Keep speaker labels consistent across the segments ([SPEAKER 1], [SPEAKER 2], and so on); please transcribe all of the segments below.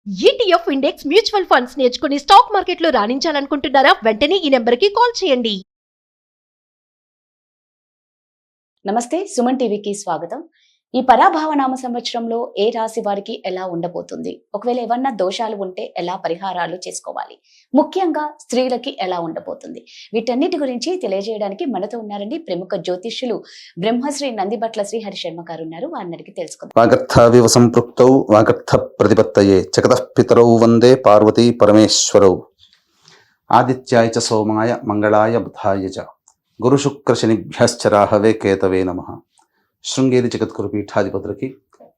[SPEAKER 1] ETF index mutual funds నేర్చుకుని stock మార్కెట్లో రాణించాలనుకుంటున్నారా? వెంటనే ఈ నెంబర్కి కాల్ చేయండి.
[SPEAKER 2] నమస్తే, సుమన్ టీవీకి స్వాగతం. ఈ పరాభవ నామ సంవత్సరంలో ఏ రాశి వారికి ఎలా ఉండబోతుంది, ఒకవేళ ఏమన్నా దోషాలు ఉంటే ఎలా పరిహారాలు చేసుకోవాలి, ముఖ్యంగా స్త్రీలకి ఎలా ఉండబోతుంది, వీటన్నిటి గురించి తెలియజేయడానికి మనతో ఉన్నారండి ప్రముఖ జ్యోతిష్యులు బ్రహ్మశ్రీ నందిబట్ల శ్రీహరి శర్మ గారు ఉన్నారు. వారిని తెలుసుకుందాం.
[SPEAKER 3] వాగర్థావివ సంపృక్తౌ వాగర్థ ప్రతిపత్తయే జగతః పితరౌ వందే పార్వతీ పరమేశ్వరౌ. ఆదిత్యాయ చ సోమాయ మంగళాయ బుధాయ చ గురుశుక్ర శనిభ్యశ్చ రాహవే కేతవే నమః. శృంగేరి జగద్గురు పీఠాధిపతులకి,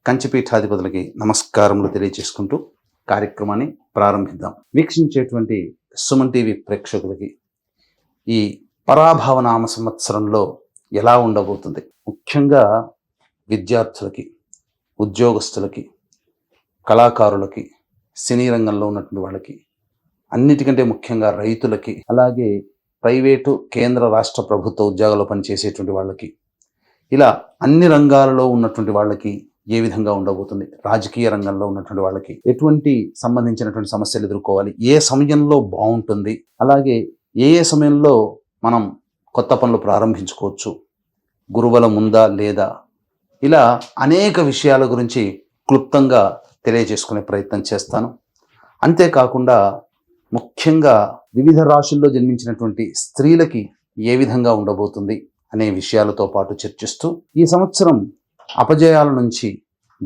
[SPEAKER 3] కంచి పీఠాధిపతులకి నమస్కారములు తెలియజేసుకుంటూ కార్యక్రమాన్ని ప్రారంభిద్దాం. వీక్షించేటువంటి సుమన్ టీవీ ప్రేక్షకులకి ఈ పరాభవ నామ సంవత్సరంలో ఎలా ఉండబోతుంది, ముఖ్యంగా విద్యార్థులకి, ఉద్యోగస్తులకి, కళాకారులకి, సినీ రంగంలో ఉన్నటువంటి వాళ్ళకి, అన్నిటికంటే ముఖ్యంగా రైతులకి, అలాగే ప్రైవేటు కేంద్ర రాష్ట్ర ప్రభుత్వ ఉద్యోగాల్లో పనిచేసేటువంటి వాళ్ళకి, ఇలా అన్ని రంగాలలో ఉన్నటువంటి వాళ్ళకి ఏ విధంగా ఉండబోతుంది, రాజకీయ రంగంలో ఉన్నటువంటి వాళ్ళకి ఎటువంటి సంబంధించినటువంటి సమస్యలు ఎదుర్కోవాలి, ఏ సమయంలో బాగుంటుంది, అలాగే ఏ సమయంలో మనం కొత్త పనులు ప్రారంభించుకోవచ్చు, గురుబలం ఉందా లేదా, ఇలా అనేక విషయాల గురించి క్లుప్తంగా తెలియజేసుకునే ప్రయత్నం చేస్తాను. అంతేకాకుండా ముఖ్యంగా వివిధ రాశుల్లో జన్మించినటువంటి స్త్రీలకి ఏ విధంగా ఉండబోతుంది అనే విషయాలతో పాటు చర్చిస్తూ ఈ సంవత్సరం అపజయాల నుంచి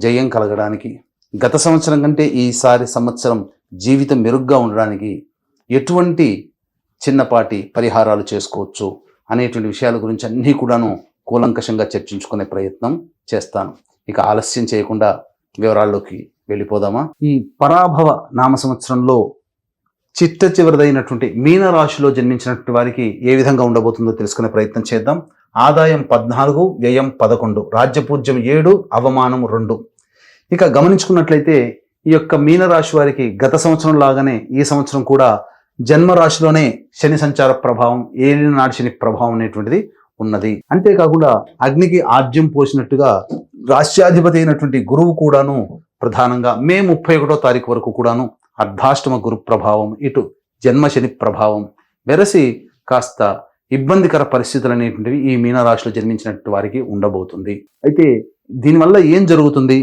[SPEAKER 3] జయం కలగడానికి, గత సంవత్సరం కంటే ఈసారి సంవత్సరం జీవితం మెరుగ్గా ఉండడానికి ఎటువంటి చిన్నపాటి పరిహారాలు చేసుకోవచ్చు అనేటువంటి విషయాల గురించి అన్నీ కూడాను కూలంకషంగా చర్చించుకునే ప్రయత్నం చేస్తాను. ఇక ఆలస్యం చేయకుండా వివరాల్లోకి వెళ్ళిపోదామా. ఈ పరాభవ నామ సంవత్సరంలో చిట్ట చివరిదైనటువంటి మీనరాశిలో జన్మించినటువంటి వారికి ఏ విధంగా ఉండబోతుందో తెలుసుకునే ప్రయత్నం చేద్దాం. ఆదాయం 14, వ్యయం 11, రాజ్యపూజ్యం 7, అవమానం 2. ఇక గమనించుకున్నట్లయితే ఈ యొక్క మీనరాశి వారికి గత సంవత్సరం లాగానే ఈ సంవత్సరం కూడా జన్మరాశిలోనే శని సంచార ప్రభావం, ఏలినాటి శని ప్రభావం అనేటువంటిది ఉన్నది. అంతేకాకుండా అగ్నికి ఆజ్యం పోసినట్టుగా రాష్ట్రాధిపతి అయినటువంటి గురువు కూడాను ప్రధానంగా మే 31వ తారీఖు వరకు కూడాను అర్ధాష్టమ గురు ప్రభావం, ఇటు జన్మశని ప్రభావం వెరసి కాస్త ఇబ్బందికర పరిస్థితులు అనేటువంటివి ఈ మీనరాశిలో జన్మించినటువంటి వారికి ఉండబోతుంది. అయితే దీనివల్ల ఏం జరుగుతుంది,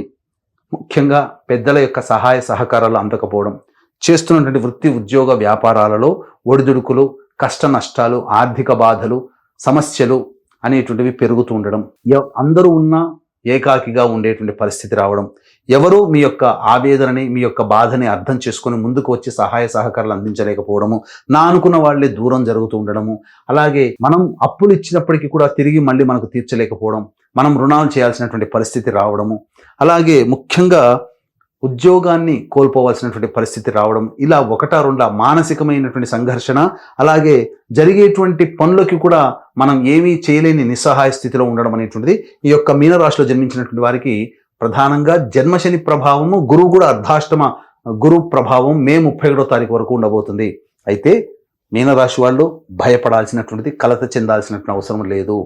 [SPEAKER 3] ముఖ్యంగా పెద్దల యొక్క సహాయ సహకారాలు అందకపోవడం, చేస్తున్నటువంటి వృత్తి ఉద్యోగ వ్యాపారాలలో ఒడిదుడుకులు, కష్ట నష్టాలు, ఆర్థిక బాధలు, సమస్యలు అనేటువంటివి పెరుగుతూ ఉండడం, అందరూ ఉన్నా ఏకాకిగా ఉండేటువంటి పరిస్థితి రావడం, ఎవరూ మీ యొక్క ఆవేదనని, మీ యొక్క బాధని అర్థం చేసుకొని ముందుకు వచ్చి సహాయ సహకారాలు అందించలేకపోవడము, నా అనుకున్న వాళ్ళే దూరం జరుగుతూ ఉండడము, అలాగే మనం అప్పులు ఇచ్చినప్పటికీ కూడా తిరిగి మళ్ళీ మనకు తీర్చలేకపోవడం, మనం రుణాలు చేయాల్సినటువంటి పరిస్థితి రావడము, అలాగే ముఖ్యంగా ఉద్యోగాన్ని కోల్పోవాల్సినటువంటి పరిస్థితి రావడం, ఇలా ఒకటా రెండా మానసికమైనటువంటి సంఘర్షణ, అలాగే జరిగేటువంటి పనులకి కూడా మనం ఏమీ చేయలేని నిస్సహాయ స్థితిలో ఉండడం అనేటువంటిది ఈ యొక్క మీనరాశిలో జన్మించినటువంటి వారికి ప్రధానంగా జన్మశని ప్రభావము, గురువు కూడా అర్ధాష్టమ గురు ప్రభావం మే 31వ తారీఖు వరకు ఉండబోతుంది. అయితే మీనరాశి వాళ్ళు భయపడాల్సినటువంటిది, కలత చెందాల్సినటువంటి అవసరం లేదు.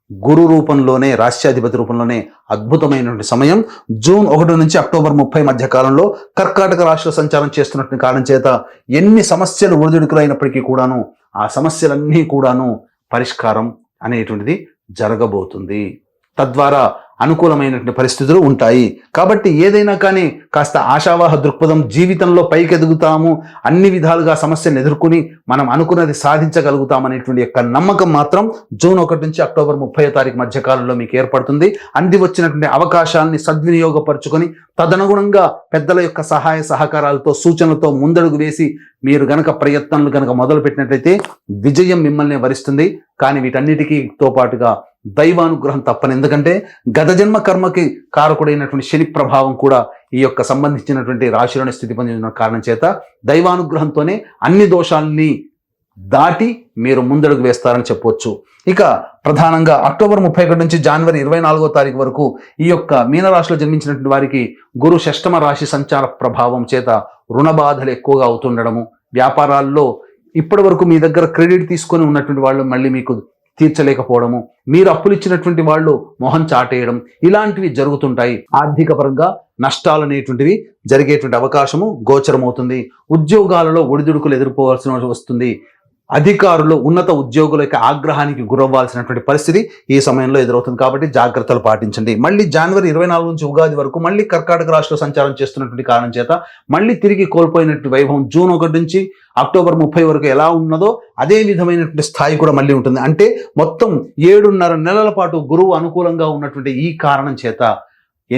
[SPEAKER 3] గురు రూపంలోనే, రాష్ట్రాధిపతి రూపంలోనే అద్భుతమైనటువంటి సమయం జూన్ 1 నుంచి అక్టోబర్ 30 మధ్య కాలంలో కర్కాటక రాశిలో సంచారం చేస్తున్నటువంటి కారణం చేత ఎన్ని సమస్యలు ఒడిదుడుకులైనప్పటికీ కూడాను ఆ సమస్యలన్నీ కూడాను పరిష్కారం అనేటువంటిది జరగబోతుంది. తద్వారా అనుకూలమైనటువంటి పరిస్థితులు ఉంటాయి. కాబట్టి ఏదైనా కానీ కాస్త ఆశావాహ దృక్పథం, జీవితంలో పైకి ఎదుగుతాము, అన్ని విధాలుగా సమస్యలను ఎదుర్కొని మనం అనుకున్నది సాధించగలుగుతామనేటువంటి యొక్క నమ్మకం మాత్రం జూన్ 1 నుంచి అక్టోబర్ 30వ తారీఖు మధ్య కాలంలో మీకు ఏర్పడుతుంది. అంది వచ్చినటువంటి అవకాశాన్ని సద్వినియోగపరుచుకొని తదనుగుణంగా పెద్దల యొక్క సహాయ సహకారాలతో, సూచనలతో ముందడుగు వేసి మీరు గనక ప్రయత్నాలు గనక మొదలు పెట్టినట్లయితే విజయం మిమ్మల్ని వరిస్తుంది. కానీ వీటన్నిటికీతో పాటుగా దైవానుగ్రహం తప్పని, ఎందుకంటే గత జన్మ కర్మకి కారకుడైనటువంటి శని ప్రభావం కూడా ఈ యొక్క సంబంధించినటువంటి రాశిలోని స్థితి పొందిన కారణం చేత దైవానుగ్రహంతోనే అన్ని దోషాలని దాటి మీరు ముందడుగు వేస్తారని చెప్పవచ్చు. ఇక ప్రధానంగా అక్టోబర్ 31 నుంచి జనవరి 24వ తారీఖు వరకు ఈ యొక్క మీనరాశిలో జన్మించినటువంటి వారికి గురు షష్టమ రాశి సంచార ప్రభావం చేత రుణ బాధలు ఎక్కువగా అవుతుండడము, వ్యాపారాల్లో ఇప్పటి వరకు మీ దగ్గర క్రెడిట్ తీసుకొని ఉన్నటువంటి వాళ్ళు మళ్ళీ మీకు తీర్చలేకపోవడము, మీరు అప్పులు ఇచ్చినటువంటి వాళ్ళు మొహం చాటేయడం, ఇలాంటివి జరుగుతుంటాయి. ఆర్థిక పరంగా నష్టాలు అనేటువంటివి జరిగేటువంటి అవకాశము గోచరమవుతుంది. ఉద్యోగాలలో ఒడిదుడుకులు ఎదుర్కోవాల్సిన వస్తుంది. అధికారులు ఉన్నత ఉద్యోగుల యొక్క ఆగ్రహానికి గురవ్వాల్సినటువంటి పరిస్థితి ఈ సమయంలో ఎదురవుతుంది. కాబట్టి జాగ్రత్తలు పాటించండి. మళ్ళీ జనవరి 24 నుంచి ఉగాది వరకు మళ్ళీ కర్కాటక రాశిలో సంచారం చేస్తున్నటువంటి కారణం చేత మళ్ళీ తిరిగి కోల్పోయినటువంటి వైభవం జూన్ 1 నుంచి అక్టోబర్ 30 వరకు ఎలా ఉన్నదో అదే విధమైనటువంటి స్థాయి కూడా మళ్ళీ ఉంటుంది. అంటే మొత్తం 7.5 నెలల పాటు గురువు అనుకూలంగా ఉన్నటువంటి ఈ కారణం చేత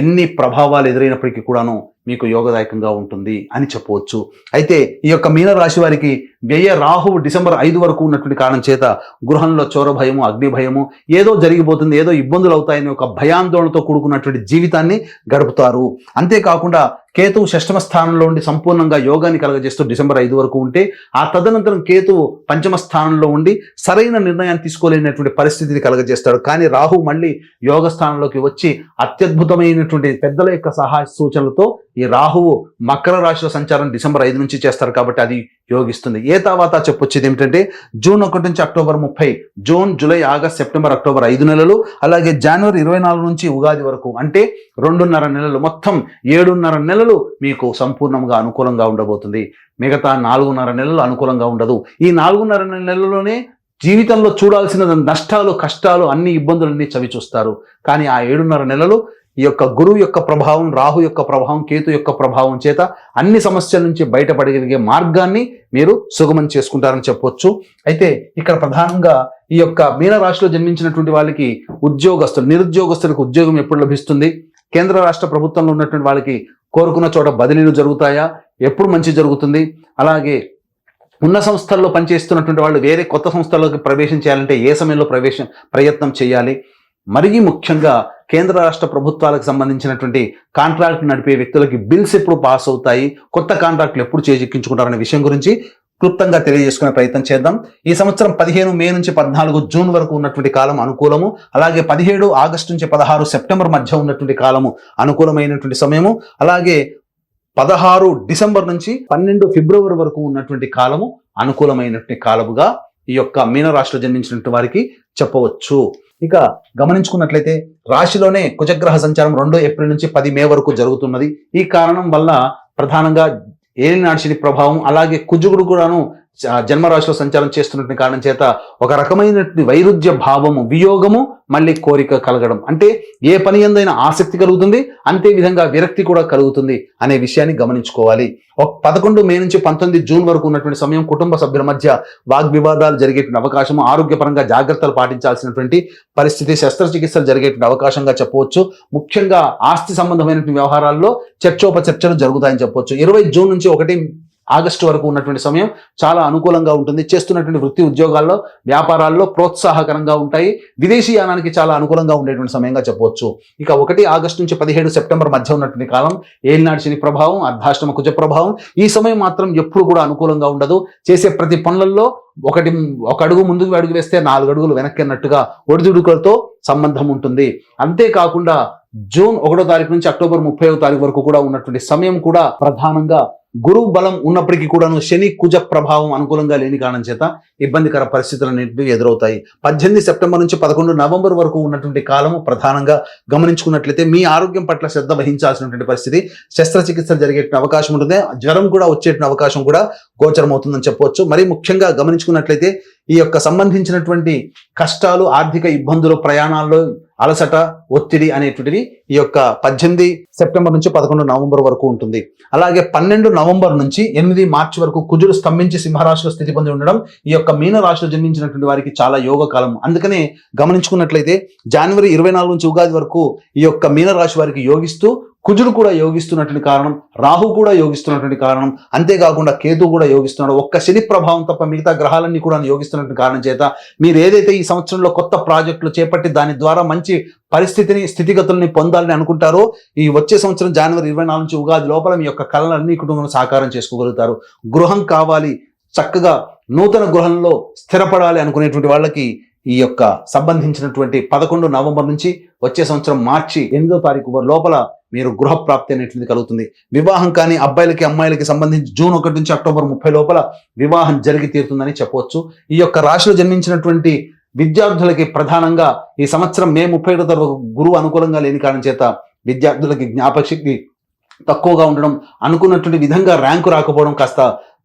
[SPEAKER 3] ఎన్ని ప్రభావాలు ఎదురైనప్పటికీ కూడాను మీకు యోగదాయకంగా ఉంటుంది అని చెప్పవచ్చు. అయితే ఈ యొక్క మీనరాశి వారికి వ్యయ రాహువు డిసెంబర్ 5 వరకు ఉన్నటువంటి కారణం చేత గృహంలో చోర భయము, అగ్ని భయము, ఏదో జరిగిపోతుంది, ఏదో ఇబ్బందులు అవుతాయని ఒక భయాందోళనతో కూడుకున్నటువంటి జీవితాన్ని గడుపుతారు. అంతేకాకుండా కేతువు 6వ స్థానంలో ఉండి సంపూర్ణంగా యోగాన్ని కలగజేస్తూ డిసెంబర్ 5 వరకు ఉంటే, ఆ తదనంతరం కేతువు 5వ స్థానంలో ఉండి సరైన నిర్ణయాన్ని తీసుకోలేనటువంటి పరిస్థితిని కలగజేస్తాడు. కానీ రాహు మళ్ళీ యోగ స్థానంలోకి వచ్చి అత్యద్భుతమైనటువంటి పెద్దల యొక్క సహాయ సూచనలతో ఈ రాహువు మకర రాశిలో సంచారం డిసెంబర్ 5 నుంచి చేస్తారు. కాబట్టి అది యోగిస్తుంది. ఏ తర్వాత చెప్పొచ్చేది ఏమిటంటే జూన్ 1 నుంచి October 30, June, July, August, September, October 5 నెలలు, అలాగే జనవరి 24 నుంచి ఉగాది వరకు అంటే 2.5 నెలలు, మొత్తం 7.5 నెలలు మీకు సంపూర్ణంగా అనుకూలంగా ఉండబోతుంది. మిగతా 4.5 నెలలు అనుకూలంగా ఉండదు. ఈ 4.5 నెలల్లోనే జీవితంలో చూడాల్సిన నష్టాలు, కష్టాలు, అన్ని ఇబ్బందులన్నీ చవి చూస్తారు. కానీ ఆ 7.5 నెలలు ఈ యొక్క గురువు యొక్క ప్రభావం, రాహు యొక్క ప్రభావం, కేతు యొక్క ప్రభావం చేత అన్ని సమస్యల నుంచి బయటపడగలిగే మార్గాన్ని మీరు సుగమం చేసుకుంటారని చెప్పొచ్చు. అయితే ఇక్కడ ప్రధానంగా ఈ యొక్క మీనరాశిలో జన్మించినటువంటి వాళ్ళకి నిరుద్యోగస్తులకు ఉద్యోగం ఎప్పుడు లభిస్తుంది, కేంద్ర రాష్ట్ర ప్రభుత్వంలో ఉన్నటువంటి వాళ్ళకి కోరుకున్న చోట బదిలీలు జరుగుతాయా, ఎప్పుడు మంచి జరుగుతుంది, అలాగే ఉన్న సంస్థల్లో పనిచేస్తున్నటువంటి వాళ్ళు వేరే కొత్త సంస్థల్లోకి ప్రవేశం చేయాలంటే ఏ సమయంలో ప్రయత్నం చేయాలి, మరీ ముఖ్యంగా కేంద్ర రాష్ట్ర ప్రభుత్వాలకు సంబంధించినటువంటి కాంట్రాక్ట్ నడిపే వ్యక్తులకి బిల్స్ ఎప్పుడు పాస్ అవుతాయి, కొత్త కాంట్రాక్ట్లు ఎప్పుడు చేజిక్కించుకుంటారనే విషయం గురించి క్లుప్తంగా తెలియజేసుకునే ప్రయత్నం చేద్దాం. ఈ సంవత్సరం 15 మే నుంచి 14 జూన్ వరకు ఉన్నటువంటి కాలం అనుకూలము, అలాగే 17 ఆగస్టు నుంచి 16 సెప్టెంబర్ మధ్య ఉన్నటువంటి కాలము అనుకూలమైనటువంటి సమయము, అలాగే 16 డిసెంబర్ నుంచి 12 ఫిబ్రవరి వరకు ఉన్నటువంటి కాలము అనుకూలమైనటువంటి కాలముగా ఈ యొక్క మీనరాశిలో జన్మించినటువంటి వారికి చెప్పవచ్చు. ఇక గమనించుకున్నట్లయితే రాశిలోనే కుజగ్రహ సంచారం 2 ఏప్రిల్ నుంచి 10 మే వరకు జరుగుతున్నది. ఈ కారణం వల్ల ప్రధానంగా ఏలినాటి శని ప్రభావం, అలాగే కుజుడు కూడాను జన్మరాశిలో సంచారం చేస్తున్నటువంటి కారణం చేత ఒక రకమైనటువంటి వైరుధ్య భావము, వియోగము, మళ్ళీ కోరిక కలగడం, అంటే ఏ పని ఎందైనా ఆసక్తి కలుగుతుంది, అంతే విధంగా విరక్తి కూడా కలుగుతుంది అనే విషయాన్ని గమనించుకోవాలి. 11 మే నుంచి 19 జూన్ వరకు ఉన్నటువంటి సమయం కుటుంబ సభ్యుల మధ్య వాగ్వివాదాలు జరిగేటువంటి అవకాశము, ఆరోగ్యపరంగా జాగ్రత్తలు పాటించాల్సినటువంటి పరిస్థితి, శస్త్రచికిత్సలు జరిగేటువంటి అవకాశంగా చెప్పవచ్చు. ముఖ్యంగా ఆస్తి సంబంధమైనటువంటి వ్యవహారాల్లో చర్చోపచర్చలు జరుగుతాయని చెప్పవచ్చు. 20 జూన్ నుంచి 1 ఆగస్టు వరకు ఉన్నటువంటి సమయం చాలా అనుకూలంగా ఉంటుంది. చేస్తున్నటువంటి వృత్తి ఉద్యోగాల్లో, వ్యాపారాల్లో ప్రోత్సాహకరంగా ఉంటాయి. విదేశీయానానికి చాలా అనుకూలంగా ఉండేటువంటి సమయంగా చెప్పవచ్చు. ఇక 1 ఆగస్టు నుంచి 17 సెప్టెంబర్ మధ్య ఉన్నటువంటి కాలం ఏలినాటి శని ప్రభావం, అర్ధాష్టమ కుజ ప్రభావం. ఈ సమయం మాత్రం ఎప్పుడు కూడా అనుకూలంగా ఉండదు. చేసే ప్రతి పనులలో ఒక అడుగు ముందుకు అడుగు వేస్తే 4 అడుగులు వెనక్కి అన్నట్టుగా ఒడిదుడుకులతో సంబంధం ఉంటుంది. అంతేకాకుండా జూన్ 1వ తారీఖు నుంచి అక్టోబర్ 30వ తారీఖు వరకు కూడా ఉన్నటువంటి సమయం కూడా ప్రధానంగా గురువు బలం ఉన్నప్పటికీ కూడాను శని కుజ ప్రభావం అనుకూలంగా లేని కారణం చేత ఇబ్బందికర పరిస్థితులన్నింటినీ ఎదురవుతాయి. 18 సెప్టెంబర్ నుంచి 11 నవంబర్ వరకు ఉన్నటువంటి కాలము ప్రధానంగా గమనించుకున్నట్లయితే మీ ఆరోగ్యం పట్ల శ్రద్ధ వహించాల్సినటువంటి పరిస్థితి, శస్త్రచికిత్సలు జరిగే అవకాశం ఉంటుంది, జ్వరం కూడా వచ్చే అవకాశం కూడా గోచరమవుతుందని చెప్పవచ్చు. మరి ముఖ్యంగా గమనించుకున్నట్లయితే ఈ యొక్క సంబంధించినటువంటి కష్టాలు, ఆర్థిక ఇబ్బందులు, ప్రయాణాల్లో అలసట, ఒత్తిడి అనేటువంటిది ఈ యొక్క 18 సెప్టెంబర్ నుంచి 11 నవంబర్ వరకు ఉంటుంది. అలాగే 12 నవంబర్ నుంచి 8 మార్చి వరకు కుజుడు స్తంభించి సింహరాశిలో స్థితి పొంది ఉండడం ఈ యొక్క మీన రాశిలో జన్మించినటువంటి వారికి చాలా యోగ కాలం. అందుకనే గమనించుకున్నట్లయితే జనవరి 24 నుంచి ఉగాది వరకు ఈ యొక్క మీన రాశి వారికి యోగిస్తూ, కుజుడు కూడా యోగిస్తున్నటువంటి కారణం, రాహు కూడా యోగిస్తున్నటువంటి కారణం, అంతేకాకుండా కేతు కూడా యోగిస్తున్నాడు. ఒక్క శని ప్రభావం తప్ప మిగతా గ్రహాలన్నీ కూడా యోగిస్తున్నటువంటి కారణం చేత మీరు ఏదైతే ఈ సంవత్సరంలో కొత్త ప్రాజెక్టులు చేపట్టి దాని ద్వారా మంచి స్థితిగతుల్ని పొందాలని అనుకుంటారో, ఈ వచ్చే సంవత్సరం జనవరి 24 నుంచి ఉగాది లోపల మీ యొక్క కళలన్నీ కుటుంబం సాకారం చేసుకోగలుగుతారు. గృహం కావాలి, చక్కగా నూతన గృహంలో స్థిరపడాలి అనుకునేటువంటి వాళ్ళకి ఈ యొక్క సంబంధించినటువంటి 11 నవంబర్ నుంచి వచ్చే సంవత్సరం మార్చి 8వ తారీఖు లోపల మీరు గృహప్రాప్తి అనేటువంటిది కలుగుతుంది. వివాహం కానీ అబ్బాయిలకి అమ్మాయిలకి సంబంధించి జూన్ 1 నుంచి అక్టోబర్ 30 లోపల వివాహం జరిగి తీరుతుందని చెప్పవచ్చు. ఈ యొక్క రాశిలో జన్మించినటువంటి విద్యార్థులకి ప్రధానంగా ఈ సంవత్సరం మే 31 వరకు గురువు అనుకూలంగా లేని కారణం చేత విద్యార్థులకి జ్ఞాపకశక్తి తక్కువగా ఉండడం, అనుకున్నటువంటి విధంగా ర్యాంకు రాకపోవడం కాస్త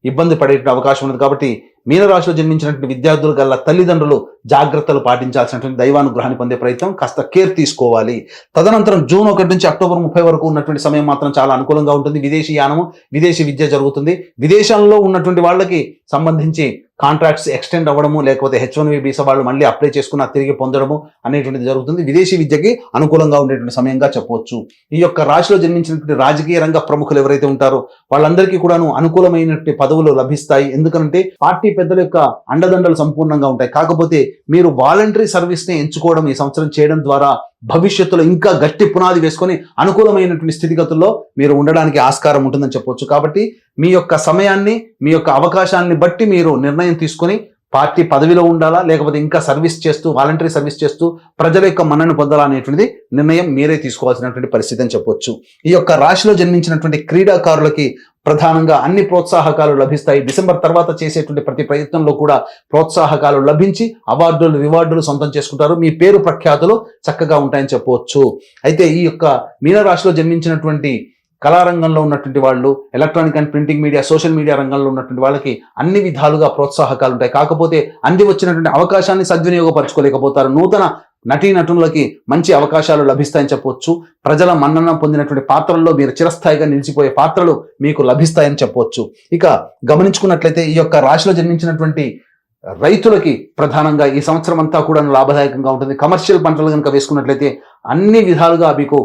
[SPEAKER 3] ఇబ్బంది పడే అవకాశం ఉన్నది. కాబట్టి మీనరాశిలో జన్మించినటువంటి విద్యార్థులు గల తల్లిదండ్రులు జాగ్రత్తలు పాటించాల్సినటువంటి దైవానుగ్రహాన్ని పొందే ప్రయత్నం, కాస్త కేర్ తీసుకోవాలి. తదనంతరం జూన్ 1 నుంచి అక్టోబర్ 30 వరకు ఉన్నటువంటి సమయం మాత్రం చాలా అనుకూలంగా ఉంటుంది. విదేశీ యానము, విదేశీ విద్య జరుగుతుంది. విదేశాల్లో ఉన్నటువంటి వాళ్ళకి సంబంధించి కాంట్రాక్ట్స్ ఎక్స్టెండ్ అవ్వడము, లేకపోతే H1B వీసా వాళ్ళు మళ్ళీ అప్లై చేసుకున్న తిరిగి పొందడము అనేటువంటిది జరుగుతుంది. విదేశీ విద్యకి అనుకూలంగా ఉండేటువంటి సమయంగా చెప్పవచ్చు. ఈ యొక్క రాశిలో జన్మించినటువంటి రాజకీయ రంగ ప్రముఖులు ఎవరైతే ఉంటారో వాళ్ళందరికీ కూడాను అనుకూలమైనటువంటి పదవులు లభిస్తాయి. ఎందుకంటే పార్టీ పెద్దల యొక్క అండదండలు సంపూర్ణంగా ఉంటాయి. కాకపోతే మీరు వాలంటరీ సర్వీస్ ని ఎంచుకోవడం ఈ సంవత్సరం చేయడం ద్వారా భవిష్యత్తులో ఇంకా గట్టి పునాది వేసుకొని అనుకూలమైనటువంటి స్థితిగతుల్లో మీరు ఉండడానికి ఆస్కారం ఉంటుందని చెప్పవచ్చు. కాబట్టి మీ యొక్క సమయాన్ని, మీ యొక్క అవకాశాన్ని బట్టి మీరు నిర్ణయం తీసుకొని పార్టీ పదవిలో ఉండాలా, లేకపోతే ఇంకా సర్వీస్ చేస్తూ వాలంటరీ సర్వీస్ చేస్తూ ప్రజల యొక్క మన్నను పొందాలా అనేటువంటిది నిర్ణయం మీరే తీసుకోవాల్సినటువంటి పరిస్థితి అని చెప్పవచ్చు. ఈ యొక్క రాశిలో జన్మించినటువంటి క్రీడాకారులకి ప్రధానంగా అన్ని ప్రోత్సాహకాలు లభిస్తాయి. డిసెంబర్ తర్వాత చేసేటువంటి ప్రతి ప్రయత్నంలో కూడా ప్రోత్సాహకాలు లభించి అవార్డులు, రివార్డులు సొంతం చేసుకుంటారు. మీ పేరు ప్రఖ్యాతులు చక్కగా ఉంటాయని చెప్పవచ్చు. అయితే ఈ యొక్క మీనరాశిలో జన్మించినటువంటి కళారంగంలో ఉన్నటువంటి వాళ్ళు, electronic and printing media, social media రంగంలో ఉన్నటువంటి వాళ్ళకి అన్ని విధాలుగా ప్రోత్సాహకాలు ఉంటాయి. కాకపోతే అంది వచ్చినటువంటి అవకాశాన్ని సద్వినియోగపరచుకోలేకపోతారు. నూతన నటీనటులకి మంచి అవకాశాలు లభిస్తాయని చెప్పవచ్చు. ప్రజల మన్నన పొందినటువంటి పాత్రల్లో మీరు చిరస్థాయిగా నిలిచిపోయే పాత్రలు మీకు లభిస్తాయని చెప్పవచ్చు. ఇక గమనించుకున్నట్లయితే ఈ యొక్క రాశిలో జన్మించినటువంటి రైతులకి ప్రధానంగా ఈ సంవత్సరం అంతా కూడా లాభదాయకంగా ఉంటుంది. కమర్షియల్ పంటలు కనుక వేసుకున్నట్లయితే అన్ని విధాలుగా మీకు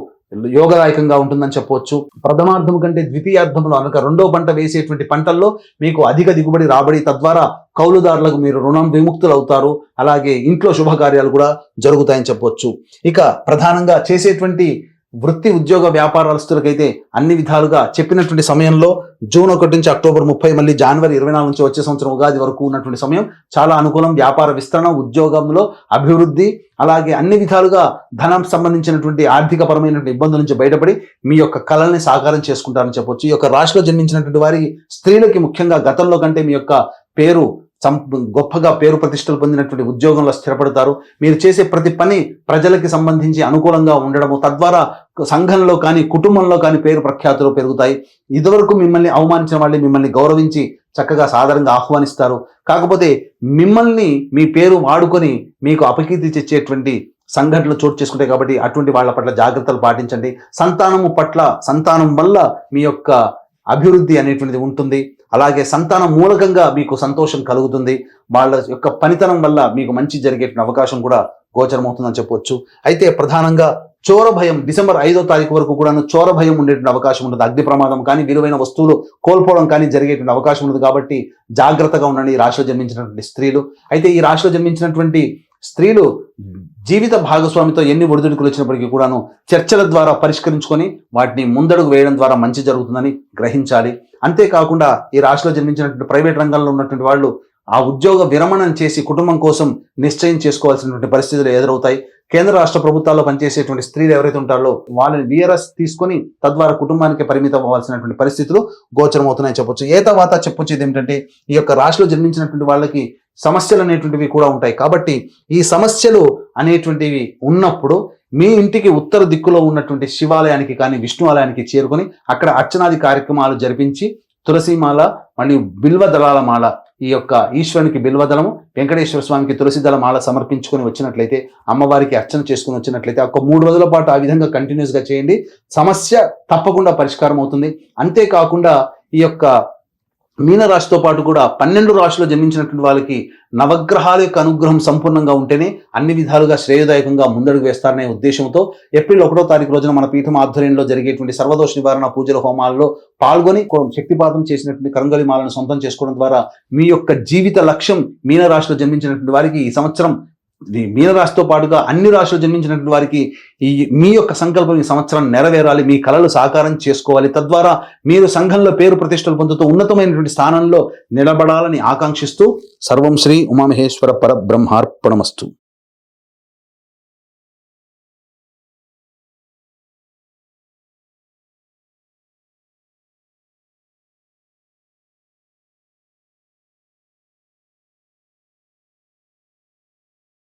[SPEAKER 3] యోగదాయకంగా ఉంటుందని చెప్పవచ్చు. ప్రథమార్థం కంటే ద్వితీయార్థంలో అనగా రెండో పంట వేసేటువంటి పంటల్లో మీకు అధిక దిగుబడి రాబడి, తద్వారా కౌలుదారులకు మీరు రుణం విముక్తులు అవుతారు. అలాగే ఇంట్లో శుభకార్యాలు కూడా జరుగుతాయని చెప్పవచ్చు. ఇక ప్రధానంగా చేసేటువంటి వృత్తి, ఉద్యోగ, వ్యాపారస్తులకైతే అన్ని విధాలుగా చెప్పినటువంటి సమయంలో జూన్ 1 నుంచి అక్టోబర్ 30, మళ్ళీ జనవరి 24 నుంచి వచ్చే సంవత్సరం ఉగాది వరకు ఉన్నటువంటి సమయం చాలా అనుకూలం. వ్యాపార విస్తరణ, ఉద్యోగంలో అభివృద్ధి, అలాగే అన్ని విధాలుగా ధనం సంబంధించినటువంటి ఆర్థికపరమైనటువంటి ఇబ్బందుల నుంచి బయటపడి మీ యొక్క కళల్ని సాకారం చేసుకుంటారని చెప్పొచ్చు. ఈ యొక్క రాశిలో జన్మించినటువంటి వారి స్త్రీలకి ముఖ్యంగా గతంలో కంటే మీ యొక్క పేరు గొప్పగా పేరు ప్రతిష్టలు పొందినటువంటి ఉద్యోగంలో స్థిరపడతారు. మీరు చేసే ప్రతి పని ప్రజలకి సంబంధించి అనుకూలంగా ఉండడము, తద్వారా సంఘంలో కానీ కుటుంబంలో కానీ పేరు ప్రఖ్యాతులు పెరుగుతాయి. ఇదివరకు మిమ్మల్ని అవమానించిన వాళ్ళు మిమ్మల్ని గౌరవించి చక్కగా సాధారణంగా ఆహ్వానిస్తారు. కాకపోతే మిమ్మల్ని మీ పేరు వాడుకొని మీకు అపకీర్తి తెచ్చేటువంటి సంఘటనలు చోటు చేసుకుంటాయి. కాబట్టి అటువంటి వాళ్ళ పట్ల జాగ్రత్తలు పాటించండి. సంతానం వల్ల మీ యొక్క అభివృద్ధి అనేటువంటిది ఉంటుంది. అలాగే సంతానం మూలకంగా మీకు సంతోషం కలుగుతుంది. వాళ్ళ యొక్క పనితనం వల్ల మీకు మంచి జరిగేటువంటి అవకాశం కూడా గోచరమవుతుందని చెప్పవచ్చు. అయితే ప్రధానంగా చోర భయం, డిసెంబర్ 5వ తారీఖు వరకు కూడా చోర భయం ఉండేటువంటి అవకాశం ఉంటుంది. అగ్ని ప్రమాదం కానీ, విలువైన వస్తువులు కోల్పోవడం కానీ జరిగేటువంటి అవకాశం ఉంటుంది. కాబట్టి జాగ్రత్తగా ఉండండి ఈ రాశిలో జన్మించినటువంటి స్త్రీలు. అయితే ఈ రాశిలో జన్మించినటువంటి స్త్రీలు జీవిత భాగస్వామితో ఎన్ని ఒడిదుడుకులు వచ్చినప్పటికీ కూడాను చర్చల ద్వారా పరిష్కరించుకొని వాటిని ముందడుగు వేయడం ద్వారా మంచి జరుగుతుందని గ్రహించాలి. అంతేకాకుండా ఈ రాశిలో జన్మించినటువంటి ప్రైవేట్ రంగంలో ఉన్నటువంటి వాళ్ళు ఆ ఉద్యోగ విరమణం చేసి కుటుంబం కోసం నిశ్చయం చేసుకోవాల్సినటువంటి పరిస్థితులు ఎదురవుతాయి. కేంద్ర రాష్ట్ర ప్రభుత్వాల్లో పనిచేసేటువంటి స్త్రీలు ఎవరైతే ఉంటారో వాళ్ళని VRS తీసుకొని తద్వారా కుటుంబానికి పరిమితం అవ్వాల్సినటువంటి పరిస్థితులు గోచరమవుతున్నాయని చెప్పొచ్చు. తర్వాత చెప్పొచ్చేది ఏమిటంటే ఈ యొక్క రాశిలో జన్మించినటువంటి వాళ్ళకి సమస్యలు అనేటువంటివి కూడా ఉంటాయి. కాబట్టి ఈ సమస్యలు అనేటువంటివి ఉన్నప్పుడు మీ ఇంటికి ఉత్తర దిక్కులో ఉన్నటువంటి శివాలయానికి కానీ, విష్ణు ఆలయానికి చేరుకొని అక్కడ అర్చనాది కార్యక్రమాలు జరిపించి తులసిమాల మరియు బిల్వదళాల మాల, ఈ యొక్క ఈశ్వరునికి బిల్వదళము, వెంకటేశ్వర స్వామికి తులసి దళ మాల సమర్పించుకొని వచ్చినట్లయితే, అమ్మవారికి అర్చన చేసుకుని వచ్చినట్లయితే ఒక 3 రోజుల పాటు ఆ విధంగా కంటిన్యూస్గా చేయండి. సమస్య తప్పకుండా పరిష్కారం అవుతుంది. అంతేకాకుండా ఈ యొక్క మీనరాశితో పాటు కూడా 12 రాశిలో జన్మించినటువంటి వాళ్ళకి నవగ్రహాల యొక్క అనుగ్రహం సంపూర్ణంగా ఉంటేనే అన్ని విధాలుగా శ్రేయదాయకంగా ముందడుగు వేస్తారనే ఉద్దేశంతో ఏప్రిల్ 1వ తారీఖు రోజున మన పీఠం ఆధ్వర్యంలో జరిగేటువంటి సర్వదోష నివారణ పూజల హోమాల్లో పాల్గొని శక్తిపాతం చేసినటువంటి కరంగలి మాలను సొంతం చేసుకోవడం ద్వారా మీ యొక్క జీవిత లక్ష్యం మీనరాశిలో జన్మించినటువంటి వారికి ఈ సంవత్సరం, మీనరాశితో పాటుగా అన్ని రాశులు జన్మించినటువంటి వారికి మీ యొక్క సంకల్పం ఈ సంవత్సరం నెరవేరాలి. మీ కలలు సాకారం చేసుకోవాలి. తద్వారా మీరు సంఘంలో పేరు ప్రతిష్టలు పొందుతూ ఉన్నతమైనటువంటి స్థానంలో నిలబడాలని ఆకాంక్షిస్తూ సర్వం శ్రీ ఉమామహేశ్వర పరబ్రహ్మార్పణమస్తు.